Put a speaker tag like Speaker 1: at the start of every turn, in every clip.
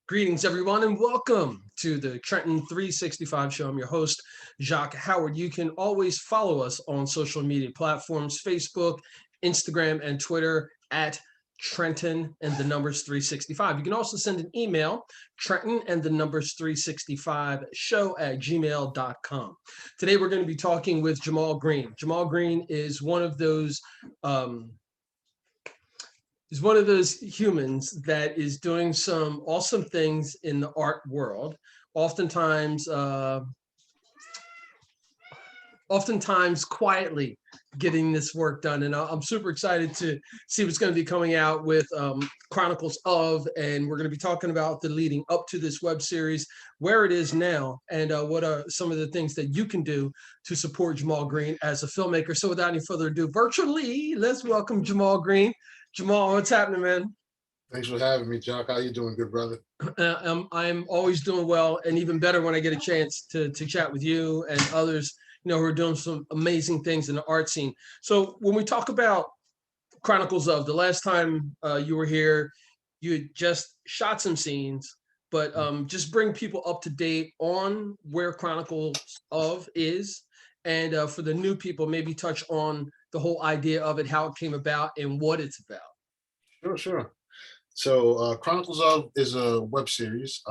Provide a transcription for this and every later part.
Speaker 1: Greetings, everyone, and welcome to the Trenton 365 show. I'm your host, Jacque Howard. You can always follow us on social media platforms, Facebook, Instagram, and Twitter at Trenton and the numbers 365. You can also send an email, Trenton and the numbers 365 show at gmail.com. Today, we're going to be talking with Jamaal Green. Jamaal Green is one of those humans that is doing some awesome things in the art world. Oftentimes, quietly getting this work done. And I'm super excited to see what's going to be coming out with Chronicles of, and we're going to be talking about the leading up to this web series, where it is now, and what are some of the things that you can do to support Jamaal Green as a filmmaker. So without any further ado, virtually, let's welcome Jamaal Green. Jamaal, what's happening, man?
Speaker 2: Thanks for having me, Jacque. How you doing, good brother?
Speaker 1: I'm always doing well, and even better when I get a chance to chat with you and others, who are doing some amazing things in the art scene. So when we talk about Chronicles of, the last time you were here, you had just shot some scenes, but just bring people up to date on where Chronicles of is, and for the new people, maybe touch on the whole idea of it, how it came about, and what it's about.
Speaker 2: Sure. So Chronicles of is a web series.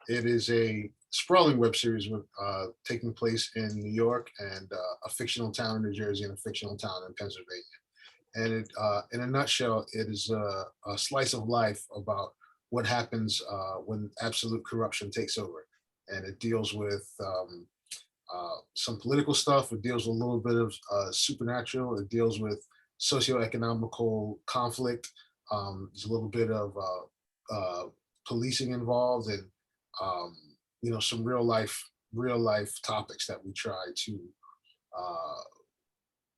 Speaker 2: It is a sprawling web series with taking place in New York and a fictional town in New Jersey and a fictional town in Pennsylvania. And it, in a nutshell, it is a slice of life about what happens when absolute corruption takes over. And it deals with some political stuff. It deals with a little bit of supernatural. It deals with socioeconomical conflict. There's a little bit of policing involved, and some real life topics that we try to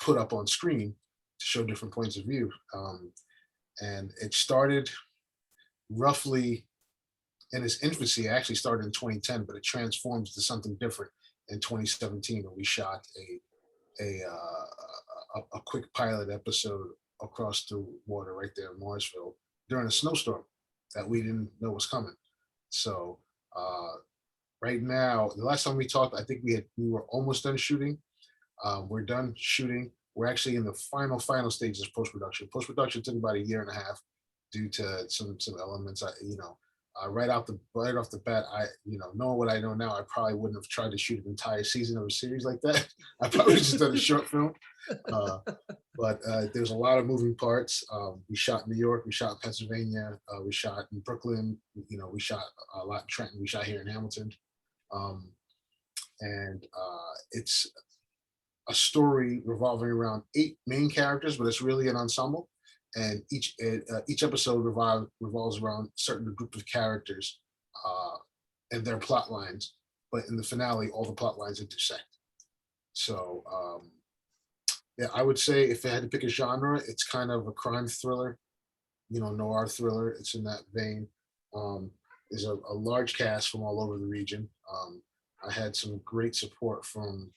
Speaker 2: put up on screen to show different points of view. And it started roughly in its infancy. It actually started in 2010, but it transformed to something different in 2017 when we shot a quick pilot episode across the water right there in Morrisville during a snowstorm that we didn't know was coming. So right now, the last time we talked, I think we were almost done shooting. We're done shooting. We're actually in the final stages of post-production. Post-production took about a year and a half due to some elements. Right off the bat, knowing what I know now, I probably wouldn't have tried to shoot an entire season of a series like that. I probably just done a short film. But there's a lot of moving parts. We shot in New York, we shot in Pennsylvania, we shot in Brooklyn, we shot a lot in Trenton, we shot here in Hamilton. And it's a story revolving around 8 main characters, but it's really an ensemble. And each episode revolves around a certain group of characters and their plot lines. But in the finale, all the plot lines intersect. So yeah, I would say if I had to pick a genre, it's kind of a crime thriller, noir thriller. It's in that vein. There's a large cast from all over the region. I had some great support from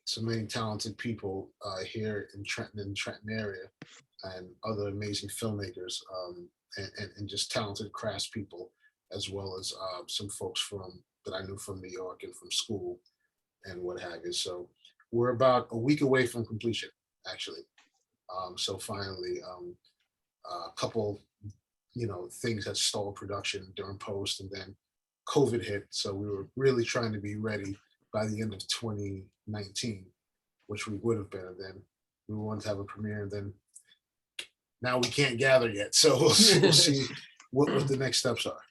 Speaker 2: some many talented people here in Trenton and Trenton area, and other amazing filmmakers and just talented craftspeople, as well as some folks that I knew from New York and from school and what have you. So we're about a week away from completion, actually. So finally, a couple, things that stalled production during post, and then COVID hit. So we were really trying to be ready by the end of 2019, which we would have been. And then we wanted to have a premiere, and then now we can't gather yet. So we'll see what the next steps are.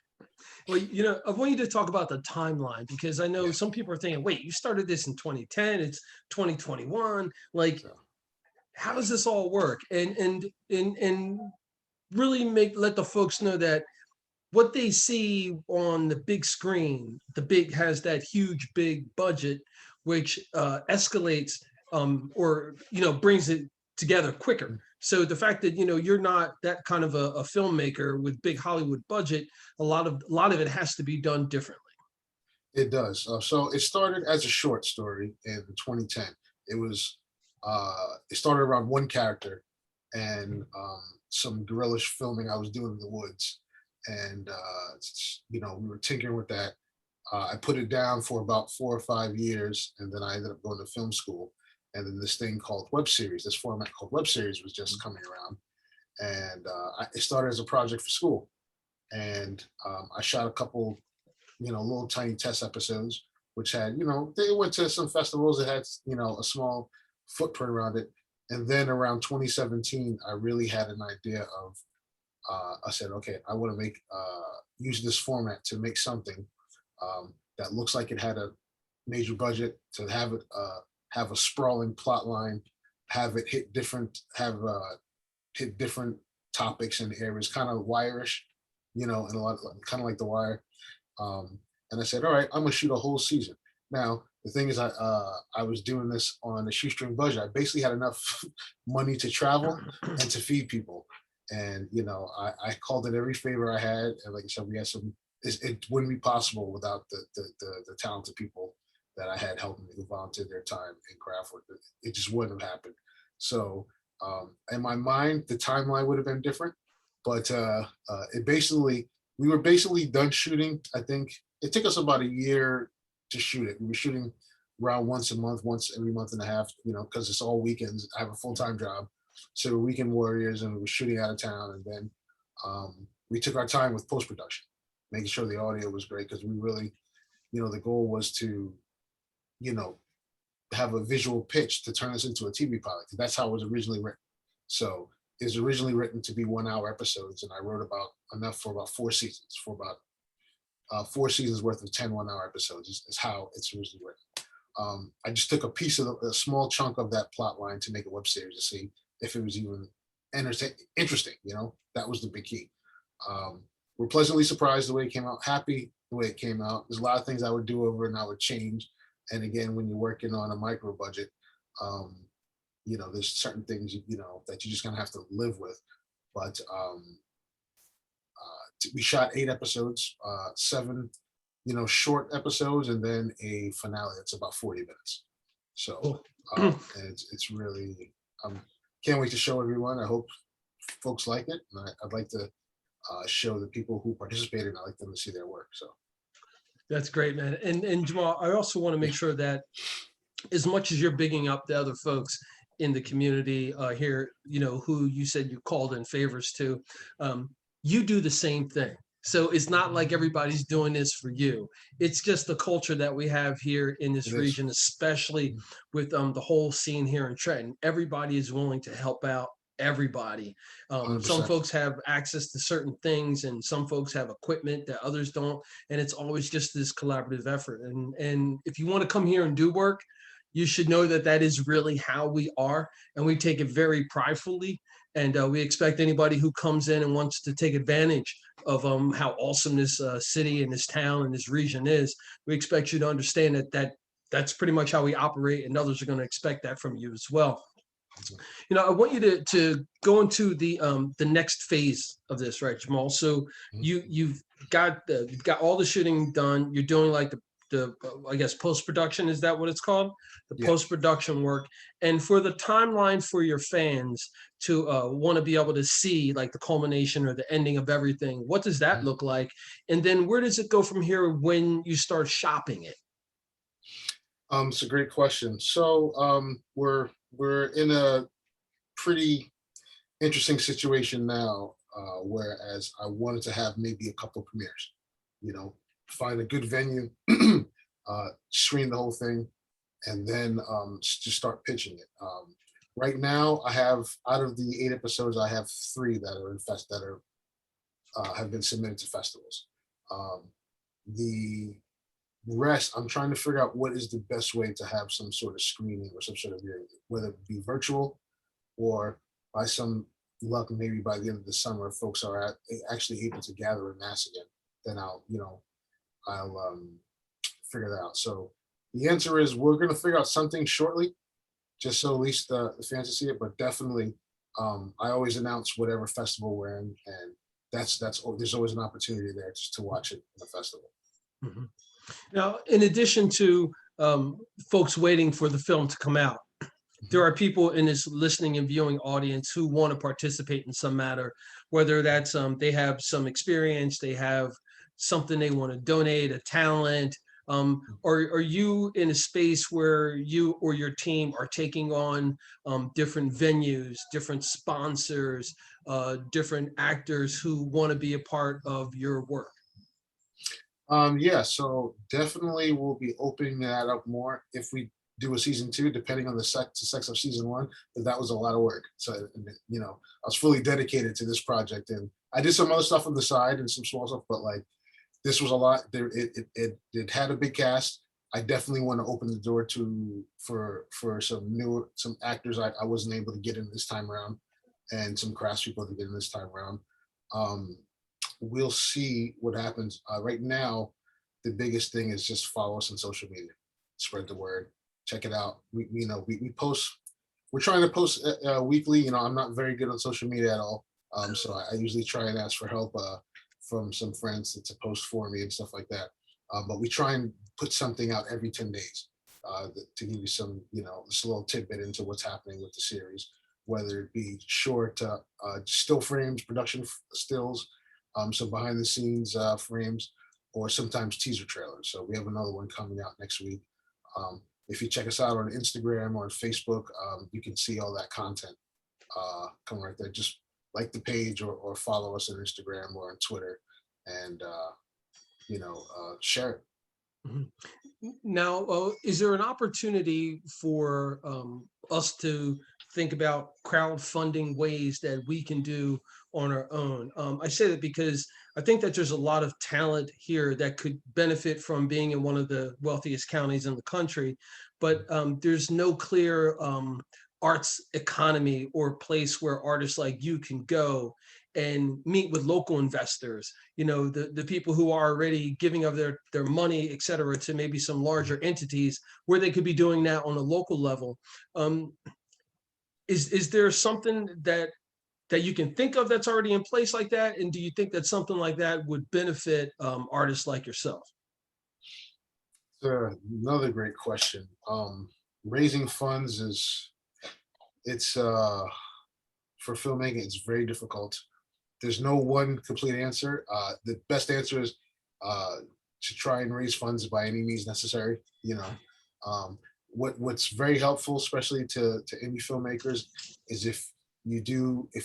Speaker 1: Well, I want you to talk about the timeline, because I know some people are thinking, wait, you started this in 2010, it's 2021. Like, how does this all work? And really let the folks know that what they see on the big screen, has that huge, big budget, which escalates or brings it together quicker. So the fact that you're not that kind of a filmmaker with big Hollywood budget, a lot of it has to be done differently.
Speaker 2: It does. So it started as a short story in 2010. It started around one character and some guerrilla filming I was doing in the woods, and we were tinkering with that. I put it down for about 4 or 5 years, and then I ended up going to film school. And then this thing called web series, this format called web series, was just coming around, and it started as a project for school. And I shot a couple, little tiny test episodes, which had, they went to some festivals that had, a small footprint around it. And then around 2017, I really had an idea of, I said, okay, I want to use this format to make something that looks like it had a major budget, to have it have a sprawling plot line, have it hit different topics and areas, kind of wire-ish, and a lot kind of like The Wire. And I said, all right, I'm gonna shoot a whole season. Now the thing is, I was doing this on a shoestring budget. I basically had enough money to travel and to feed people, and I called it every favor I had. And like I said, we had some. It wouldn't be possible without the talented people that I had helping me, who volunteered their time in craft work. It just wouldn't have happened. So in my mind, the timeline would have been different, but we were basically done shooting. I think it took us about a year to shoot it. We were shooting around once a month, once every month and a half, because it's all weekends. I have a full-time job, so we're weekend warriors, and we were shooting out of town. And then we took our time with post-production, making sure the audio was great, because we really, the goal was to, have a visual pitch to turn this into a TV pilot. That's how it was originally written. So it was originally written to be 1-hour episodes, and I wrote about enough for about 4 seasons, for about 4 seasons worth of 10 1-hour episodes is how it's originally written. I just took a piece of a small chunk of that plot line to make a web series to see if it was even interesting. That was the big key. We're pleasantly surprised the way it came out, happy the way it came out. There's a lot of things I would do over and I would change. And again, when you're working on a micro budget, there's certain things, that you just gonna have to live with. But we shot 8 episodes, 7, short episodes, and then a finale that's about 40 minutes. So and it's really, can't wait to show everyone. I hope folks like it, and I'd like to show the people who participated. I like them to see their work. So
Speaker 1: that's great, man. And Jamaal, I also want to make sure that as much as you're bigging up the other folks in the community here, who you said you called in favors to, you do the same thing. So it's not like everybody's doing this for you. It's just the culture that we have here in this region, especially with the whole scene here in Trenton. Everybody is willing to help out everybody. Some folks have access to certain things, and some folks have equipment that others don't. And it's always just this collaborative effort. And if you want to come here and do work, you should know that that is really how we are. And we take it very pridefully. And we expect anybody who comes in and wants to take advantage of how awesome this city and this town and this region is. We expect you to understand that's pretty much how we operate, and others are going to expect that from you as well. I want you to go into the next phase of this, right, Jamaal? So you've got all the shooting done. You're doing like the I guess post-production, is that what it's called? The post-production work. And for the timeline for your fans to want to be able to see like the culmination or the ending of everything, what does that look like? And then where does it go from here when you start shopping it?
Speaker 2: It's a great question. So we're in a pretty interesting situation now, whereas I wanted to have maybe a couple of premieres, find a good venue, screen the whole thing, and then just start pitching it. Right now, I have, out of the 8 episodes, I have 3 that are have been submitted to festivals. The rest, I'm trying to figure out what is the best way to have some sort of screening or some sort of viewing, whether it be virtual or by some luck, maybe by the end of the summer, folks are actually able to gather en masse again. Then I'll figure that out. So the answer is we're going to figure out something shortly, just so at least the fans will see it. But definitely, I always announce whatever festival we're in, and there's always an opportunity there just to watch it in the festival.
Speaker 1: Mm-hmm. Now, in addition to folks waiting for the film to come out, there are people in this listening and viewing audience who want to participate in some matter, whether that's they have some experience, they have something they want to donate, a talent. Or are you in a space where you or your team are taking on different venues, different sponsors, different actors who want to be a part of your work?
Speaker 2: Yeah, so definitely we'll be opening that up more if we do a season two, depending on the sex of season one. But that was a lot of work. So you know, I was fully dedicated to this project, and I did some other stuff on the side and some small stuff, but like this was a lot. There, it had a big cast. I definitely want to open the door to for some actors I wasn't able to get in this time around, and some crafts people to get in this time around. Um, we'll see what happens. Right now, the biggest thing is just follow us on social media, spread the word, check it out. We post. We're trying to post weekly. You know, I'm not very good on social media at all, so I usually try and ask for help from some friends to post for me and stuff like that. But we try and put something out every 10 days to give you some, you know, just a little tidbit into what's happening with the series, whether it be short still frames, production stills, some behind the scenes frames, or sometimes teaser trailers. So we have another one coming out next week. If you check us out on Instagram or on Facebook, you can see all that content come right there. Just like the page or follow us on Instagram or on Twitter, and share it.
Speaker 1: Mhm. Now, is there an opportunity for us to think about crowdfunding ways that we can do on our own? I say that because I think that there's a lot of talent here that could benefit from being in one of the wealthiest counties in the country, but there's no clear arts economy or place where artists like you can go and meet with local investors, you know, the people who are already giving of their money, et cetera, to maybe some larger entities where they could be doing that on a local level. um, is there something that you can think of that's already in place like that, and do you think that something like that would benefit artists like yourself?
Speaker 2: Another great question. Raising funds is it's for filmmaking. It's very difficult. There's no one complete answer. The best answer is to try and raise funds by any means necessary. You know, what's very helpful, especially to indie filmmakers, is if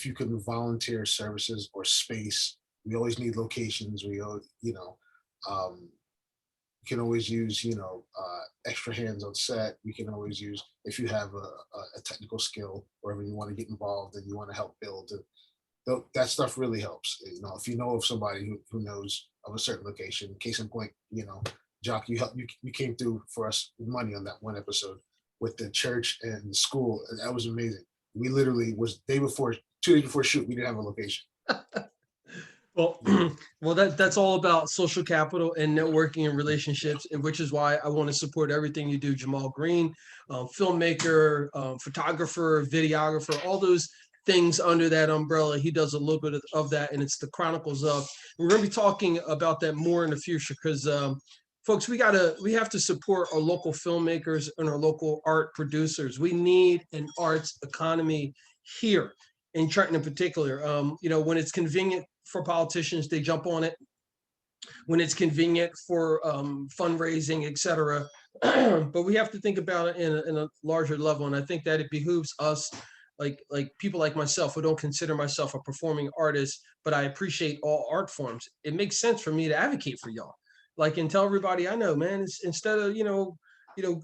Speaker 2: you can volunteer services or space. We always need locations. Um, you can always use extra hands on set. You can always use if you have a technical skill, wherever you want to get involved and you want to help build. That stuff really helps. You know, if you know of somebody who knows of a certain location, case in point, you know, Jacque, you came through for us with money on that one episode with the church and the school. And that was amazing. We literally was day before, 2 days before shoot, we didn't have a location.
Speaker 1: Well,
Speaker 2: Yeah.
Speaker 1: well, that's all about social capital and networking and relationships, and which is why I want to support everything you do, Jamaal Green, filmmaker, photographer, videographer, all those things under that umbrella. He does a little bit of that, and it's the Chronicles of. We're going to be talking about that more in the future because, folks, we have to support our local filmmakers and our local art producers. We need an arts economy here in Trenton in particular. You know, when it's convenient for politicians, they jump on it. When it's convenient for fundraising, et cetera. But we have to think about it in a larger level. And I think that it behooves us, like people like myself, who don't consider myself a performing artist, but I appreciate all art forms. It makes sense for me to advocate for y'all. Like, and tell everybody I know, man, it's, instead of,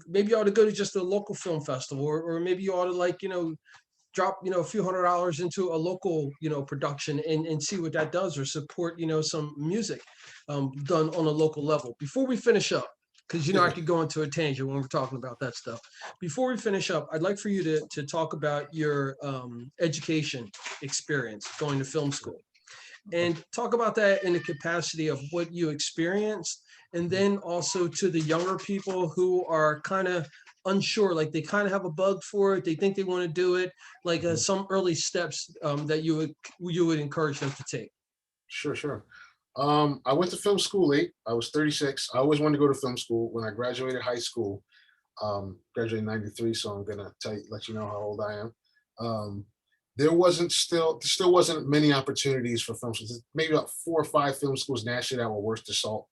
Speaker 1: maybe you ought to go to just a local film festival, or maybe you ought to, like, drop a few $100s into a local production, and see what that does, or support some music done on a local level. Before we finish up, because I could go into a tangent when we're talking about that stuff. Before we finish up, I'd like for you to talk about your education experience going to film school, and talk about that in the capacity of what you experienced, and then also to the younger people who are kind of unsure, like they kind of have a bug for it, they think they want to do it, like some early steps that you would encourage them to take.
Speaker 2: Sure, sure. I went to film school late. I was 36. I always wanted to go to film school. When I graduated high school, Graduated in 93, so I'm gonna let you know how old I am. There still wasn't many opportunities for film schools. Maybe about 4 or 5 film schools nationally that were worth the salt.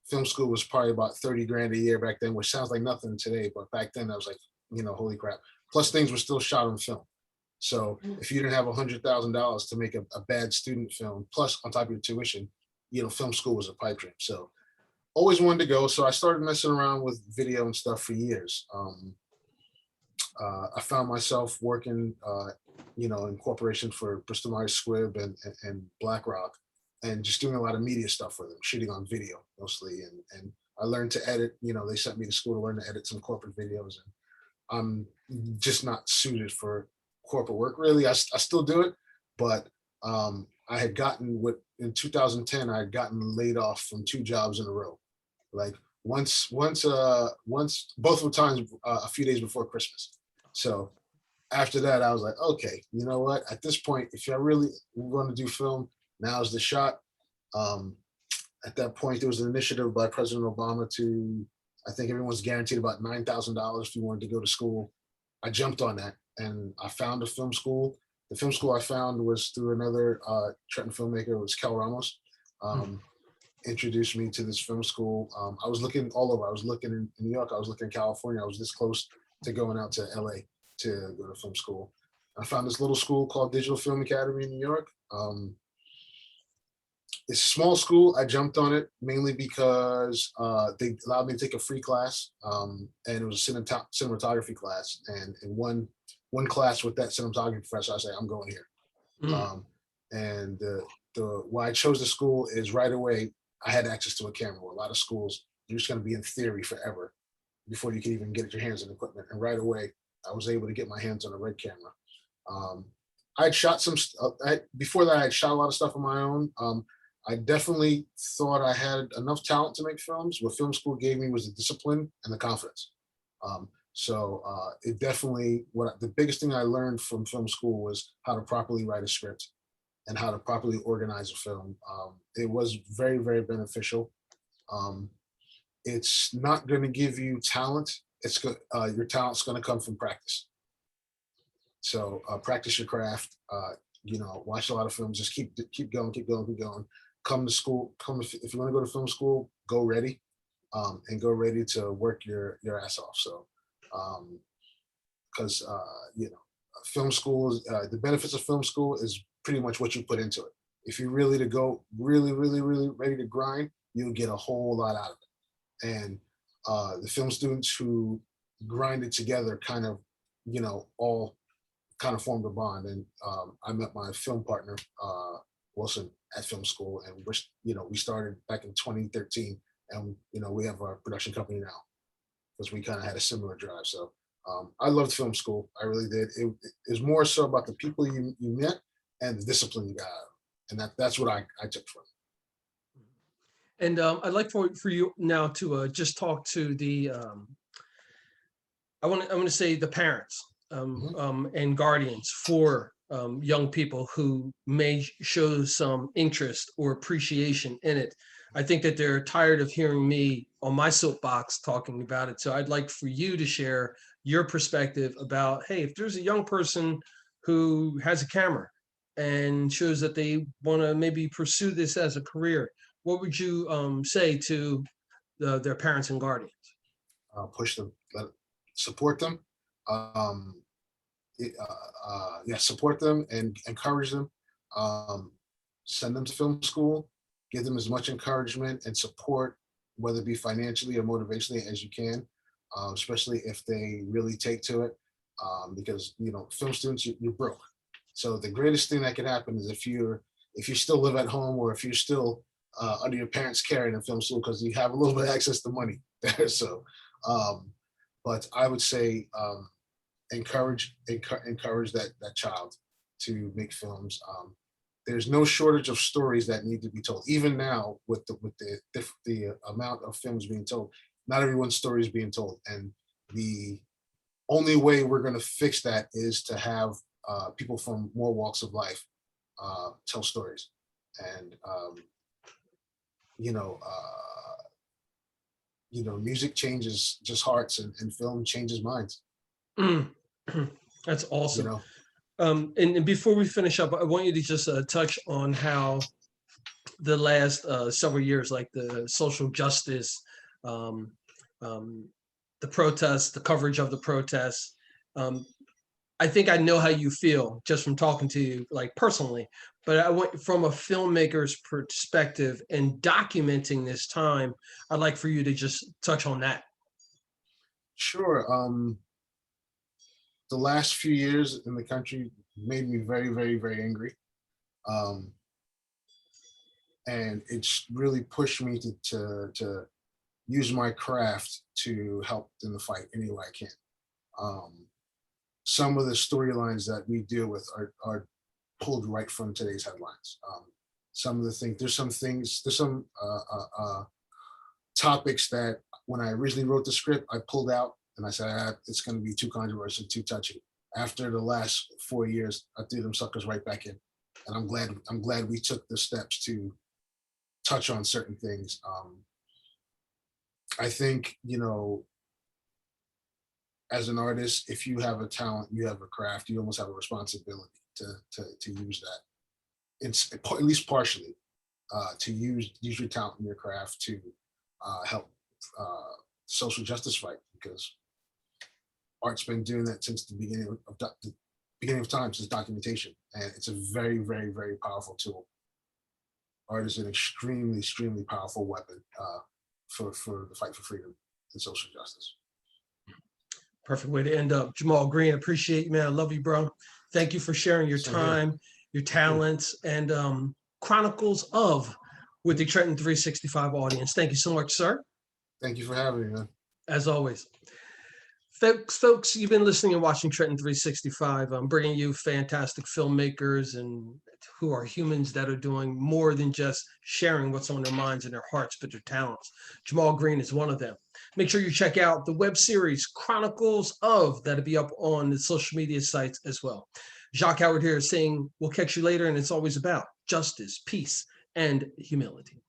Speaker 2: Film school was probably about 30 grand a year back then, which sounds like nothing today, but back then I was like, holy crap. Plus things were still shot on film. So if you didn't have $100,000 to make a bad student film, plus on top of your tuition, film school was a pipe dream. So always wanted to go. So I started messing around with video and stuff for years. I found myself working, in corporation for Bristol Myers Squibb and BlackRock, and just doing a lot of media stuff for them, shooting on video mostly. And I learned to edit. They sent me to school to learn to edit some corporate videos, and I'm just not suited for corporate work really. I still do it, but I had gotten in 2010. I had gotten laid off from 2 jobs in a row, like once both of the times a few days before Christmas. So after that, I was like, okay, you know what? At this point, if I really want to do film, now's the shot. At that point, there was an initiative by President Obama to, I think everyone's guaranteed about $9,000 if you wanted to go to school. I jumped on that and I found a film school. The film school I found was through another Trenton filmmaker. It was Kel Ramos. Introduced me to this film school. I was looking all over. I was looking in New York. I was looking in California. I was this close to going out to LA to go to film school. I found this little school called Digital Film Academy in New York. It's a small school. I jumped on it mainly because they allowed me to take a free class, and it was a cinematography class. And in one class with that cinematography professor, I say, I'm going here. And why I chose the school is right away, I had access to a camera. Where a lot of schools, you're just going to be in theory forever before you can even get your hands on equipment. And right away, I was able to get my hands on a Red camera. I had shot before that, I had shot a lot of stuff on my own. I definitely thought I had enough talent to make films. What film school gave me was the discipline and the confidence. It definitely, the biggest thing I learned from film school was how to properly write a script and how to properly organize a film. It was very, very beneficial. It's not going to give you talent. Your talent's going to come from practice. So practice your craft. Watch a lot of films. Just keep going, keep going, keep going. Come to school. If you want to go to film school, go ready, and go ready to work your ass off. So, because film school, the benefits of film school is pretty much what you put into it. If you're really really ready to grind, you'll get a whole lot out of it. And the film students who grinded together kind of, all kind of formed a bond. And I met my film partner, Wilson, at film school, and we started back in 2013, and we have our production company now because we kind of had a similar drive. So I loved film school. I really did. It was more so about the people you met and the discipline you got out of, and that's what I took from it.
Speaker 1: And I'd like for you now to just talk to the I want to say the parents and guardians for young people who may show some interest or appreciation in it. I think that they're tired of hearing me on my soapbox talking about it. So I'd like for you to share your perspective about, hey, if there's a young person who has a camera and shows that they want to maybe pursue this as a career, what would you say to their parents and guardians?
Speaker 2: Push them, support them. Support them and encourage them. Send them to film school. Give them as much encouragement and support, whether it be financially or motivationally, as you can, especially if they really take to it. Because film students, you're broke. So the greatest thing that could happen is if you still live at home, or if you're still under your parents' care in film school, because you have a little bit of access to money there. So, but I would say encourage that child to make films. There's no shortage of stories that need to be told. Even now, with the amount of films being told, not everyone's story is being told, and the only way we're going to fix that is to have people from more walks of life tell stories. And music changes just hearts, and film changes minds.
Speaker 1: Mm. That's
Speaker 2: You
Speaker 1: awesome.
Speaker 2: know,
Speaker 1: And before we finish up, I want you to just touch on how the last several years, like the social justice, um, um, the protests, the coverage of the protests. Um, I think I know how you feel just from talking to you, like personally. But I want, from a filmmaker's perspective and documenting this time, I'd like for you to just touch on that.
Speaker 2: sure. The last few years in the country made me very, very, very angry. Um, and it's really pushed me to use my craft to help in the fight any way I can. Um, some of the storylines that we deal with are pulled right from today's headlines. Some of the things, there's some topics that when I originally wrote the script, I pulled out and I said, it's going to be too controversial, too touchy. After the last 4 years, I threw them suckers right back in, and I'm glad we took the steps to touch on certain things. I think, as an artist, if you have a talent, you have a craft, you almost have a responsibility to use that. It's at least partially to use your talent and your craft to help social justice fight, because art's been doing that since the beginning of time, since documentation, and it's a very, very, very powerful tool. Art is an extremely, extremely powerful weapon for the fight for freedom and social justice.
Speaker 1: Perfect way to end up. Jamaal Green, appreciate you, man. I love you, bro. Thank you for sharing your time, your talents, and Chronicles of with the Trenton 365 audience. Thank you so much, sir.
Speaker 2: Thank you for having me, man.
Speaker 1: As always. Folks, you've been listening and watching Trenton 365. I'm bringing you fantastic filmmakers and who are humans that are doing more than just sharing what's on their minds and their hearts, but their talents. Jamaal Green is one of them. Make sure you check out the web series Chronicles of, that'll be up on the social media sites as well. Jacque Howard here saying we'll catch you later, and it's always about justice, peace, and humility.